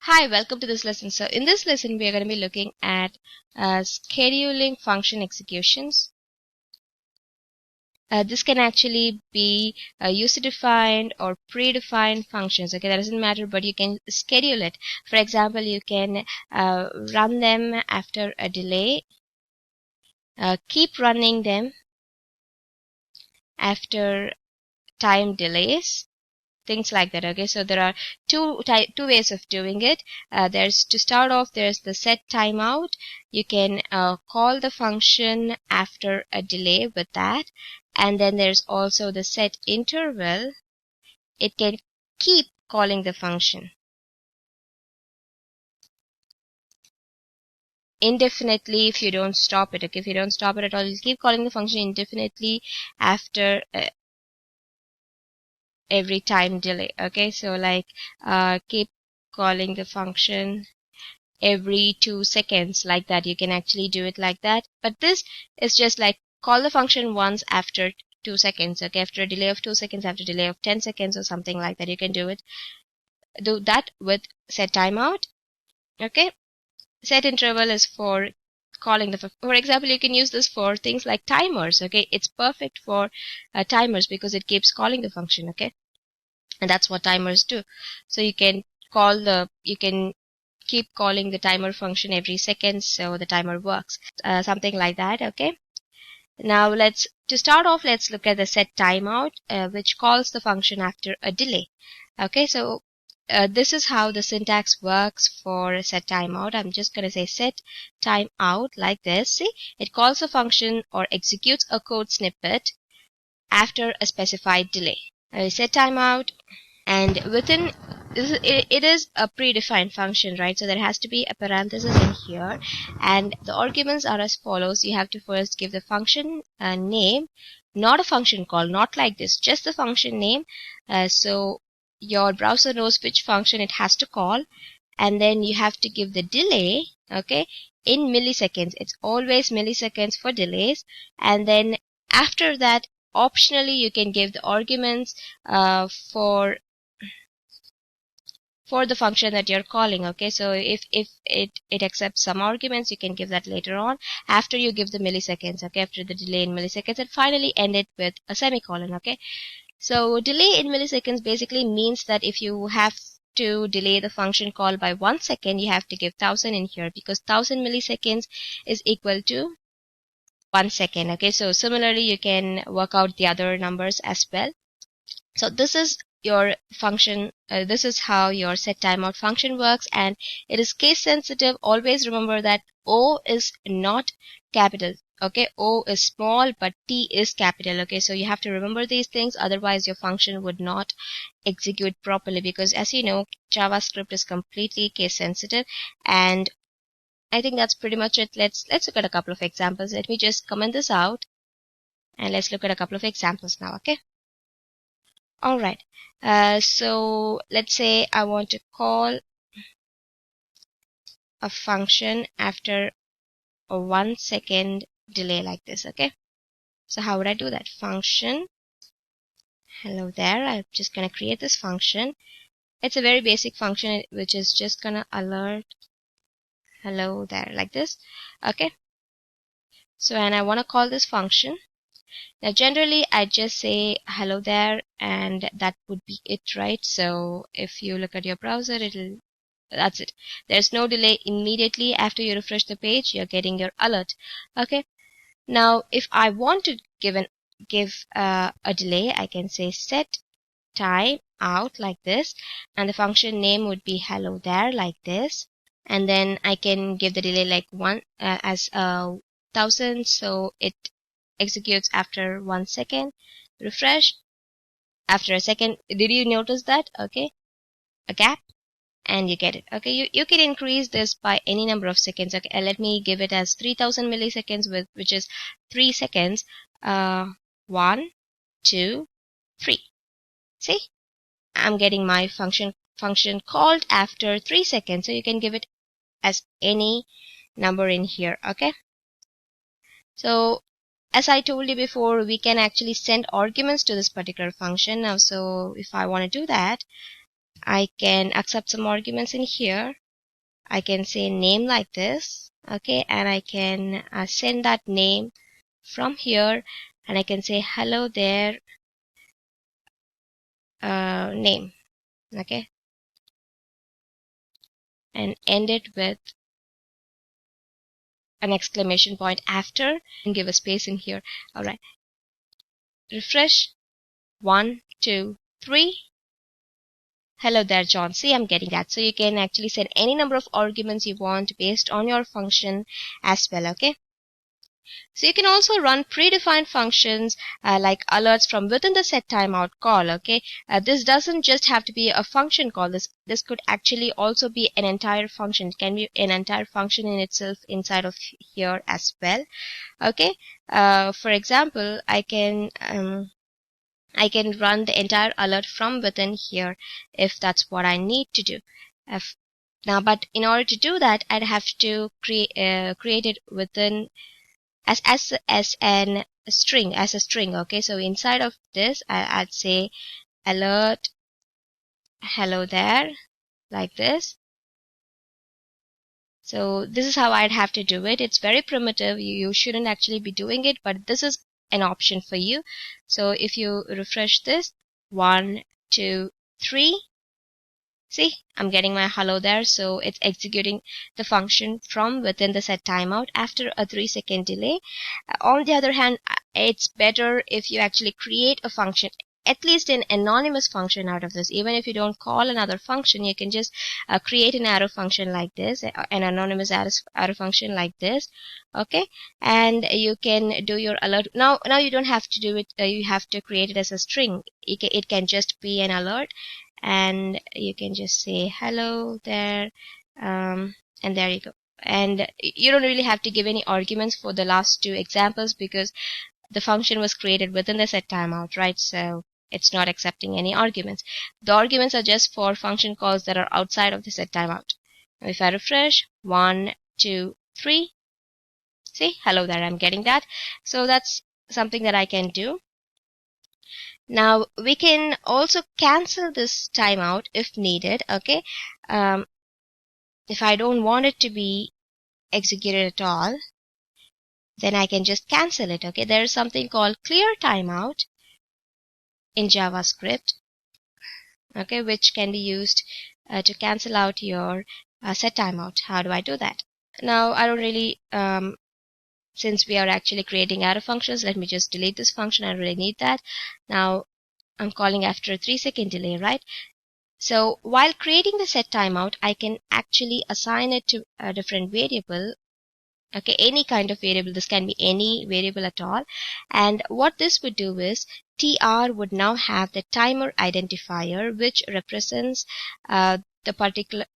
Hi, welcome to this lesson. So in this lesson, we are going to be looking at scheduling function executions. This can actually be user-defined or predefined functions. Okay, that doesn't matter, but you can schedule it. For example, you can run them after a delay, keep running them after time delays. Things like that. Okay, so there are two ways of doing it. There's to start off, there's the setTimeout. You can call the function after a delay with that, and then there's also the setInterval. It can keep calling the function indefinitely if you don't stop it. Okay, if you don't stop it at all, you'll keep calling the function indefinitely after every time delay. Okay, so like keep calling the function every 2 seconds, like that. You can actually do it like that, but this is just like call the function once after 2 seconds. Okay, after a delay of 2 seconds, after a delay of 10 seconds or something like that. You can do that with setTimeout. Okay, setInterval is for calling the, for example, you can use this for things like timers. Okay, it's perfect for timers because it keeps calling the function. Okay, and that's what timers do. So you can keep calling the timer function every second, so the timer works. Something like that. Okay, now to start off, let's look at the setTimeout, which calls the function after a delay. Okay, so this is how the syntax works for setTimeout. I'm just going to say setTimeout like this. See, it calls a function or executes a code snippet after a specified delay. setTimeout, and within it is a predefined function, right? So there has to be a parenthesis in here, and the arguments are as follows. You have to first give the function a name, not a function call, not like this, just the function name, so your browser knows which function it has to call. And then you have to give the delay, okay, in milliseconds. It's always milliseconds for delays. And then after that, optionally, you can give the arguments for the function that you're calling. Okay, so if it accepts some arguments, you can give that later on after you give the milliseconds. Okay, after the delay in milliseconds, and finally end it with a semicolon. Okay, so delay in milliseconds basically means that if you have to delay the function call by 1 second, you have to give 1000 in here, because 1000 milliseconds is equal to 1 second. Okay, so similarly you can work out the other numbers as well. So this is your function, this is how your setTimeout function works, and it is case sensitive. Always remember that O is not capital. Okay, O is small but T is capital. Okay, so you have to remember these things, otherwise your function would not execute properly, because as you know, JavaScript is completely case sensitive. And I think that's pretty much it. Let's look at a couple of examples. Let me just comment this out, and let's look at a couple of examples now. Okay, all right. So let's say I want to call a function after a 1 second delay like this. Okay, so how would I do that? Function hello there. I'm just gonna create this function. It's a very basic function which is just gonna alert hello there like this. Okay, so and I want to call this function. Now generally I just say hello there, and that would be it, right? So if you look at your browser, that's it. There's no delay. Immediately after you refresh the page, you're getting your alert. Okay, now if I want to give a delay, I can say setTimeout like this, and the function name would be hello there like this, and then I can give the delay like 1000, so it executes after 1 second. Refresh after a second. Did you notice that? Okay, a gap, and you get it. Okay, you can increase this by any number of seconds. Okay, let me give it as 3000 milliseconds, which is 3 seconds. 1 2 3. See, I'm getting my function called after 3 seconds. So you can give it as any number in here. Okay, so as I told you before, we can actually send arguments to this particular function now. So if I want to do that, I can accept some arguments in here. I can say name like this, okay, and I can send that name from here, and I can say hello there name, okay, and end it with an exclamation point after and give a space in here. All right, refresh. 1, 2, 3. Hello there, John. See, I'm getting that. So you can actually send any number of arguments you want based on your function as well, okay? So you can also run predefined functions like alerts from within the setTimeout call, okay? This doesn't just have to be a function call. This could actually also be an entire function. It can be an entire function in itself inside of here as well, okay? For example, I can run the entire alert from within here if that's what I need to do. Now, but in order to do that, I'd have to create it within as a string. Okay, so inside of this, I'd say alert hello there like this. So this is how I'd have to do it. It's very primitive. You shouldn't actually be doing it, but this is an option for you. So if you refresh this, 1, 2, 3, see, I'm getting my hello there. So it's executing the function from within the setTimeout after a 3-second delay. On the other hand, it's better if you actually create a function, at least an anonymous function out of this. Even if you don't call another function, you can just create an arrow function like this, an anonymous arrow function like this, okay, and you can do your alert. Now you don't have to do it, you have to create it as a string. It can just be an alert, and you can just say hello there, and there you go. And you don't really have to give any arguments for the last two examples because the function was created within the setTimeout, right? So it's not accepting any arguments. The arguments are just for function calls that are outside of the setTimeout. Now if I refresh, 1, 2, 3, see, hello there, I'm getting that. So that's something that I can do. Now we can also cancel this timeout if needed, okay? If I don't want it to be executed at all, then I can just cancel it, okay? There is something called clear timeout in JavaScript, okay, which can be used to cancel out your setTimeout. How do I do that? Now I don't really since we are actually creating arrow functions, let me just delete this function. I don't really need that. Now I'm calling after a 3-second delay, right? So while creating the setTimeout, I can actually assign it to a different variable, okay, any kind of variable. This can be any variable at all. And what this would do is TR would now have the timer identifier, which represents the particular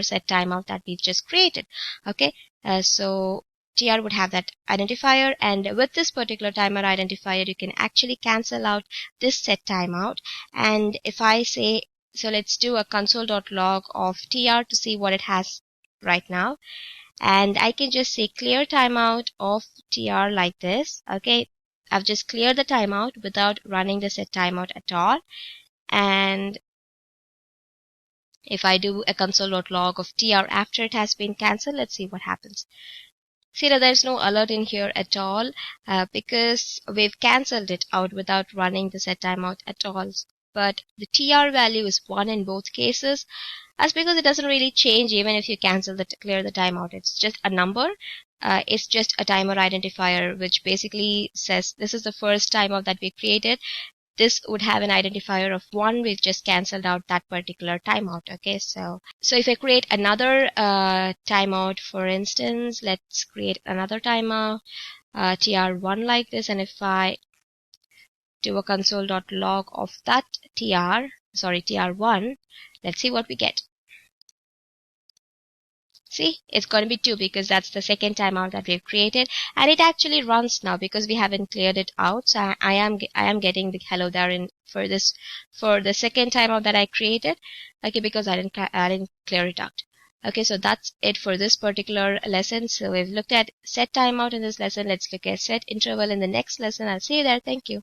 setTimeout that we've just created, okay? So TR would have that identifier, and with this particular timer identifier, you can actually cancel out this setTimeout. And if I say, so let's do a console.log of TR to see what it has right now. And I can just say clear timeout of TR like this, okay? I've just cleared the timeout without running the setTimeout at all. And if I do a console.log of TR after it has been cancelled, let's see what happens. See that there's no alert in here at all because we've cancelled it out without running the setTimeout at all. But the TR value is 1 in both cases. That's because it doesn't really change even if you clear the timeout. It's just a number. It's just a timer identifier, which basically says this is the first timeout that we created. This would have an identifier of 1. We've just cancelled out that particular timeout, okay? So if I create another timeout, for instance, let's create another timer, tr1 like this, and if I do a console.log of that tr1, let's see what we get. See, it's going to be 2 because that's the second timeout that we've created, and it actually runs now because we haven't cleared it out. So I am getting the hello there for the second timeout that I created, okay, because I didn't clear it out. Okay, so that's it for this particular lesson. So we've looked at setTimeout in this lesson. Let's look at setInterval in the next lesson. I'll see you there. Thank you.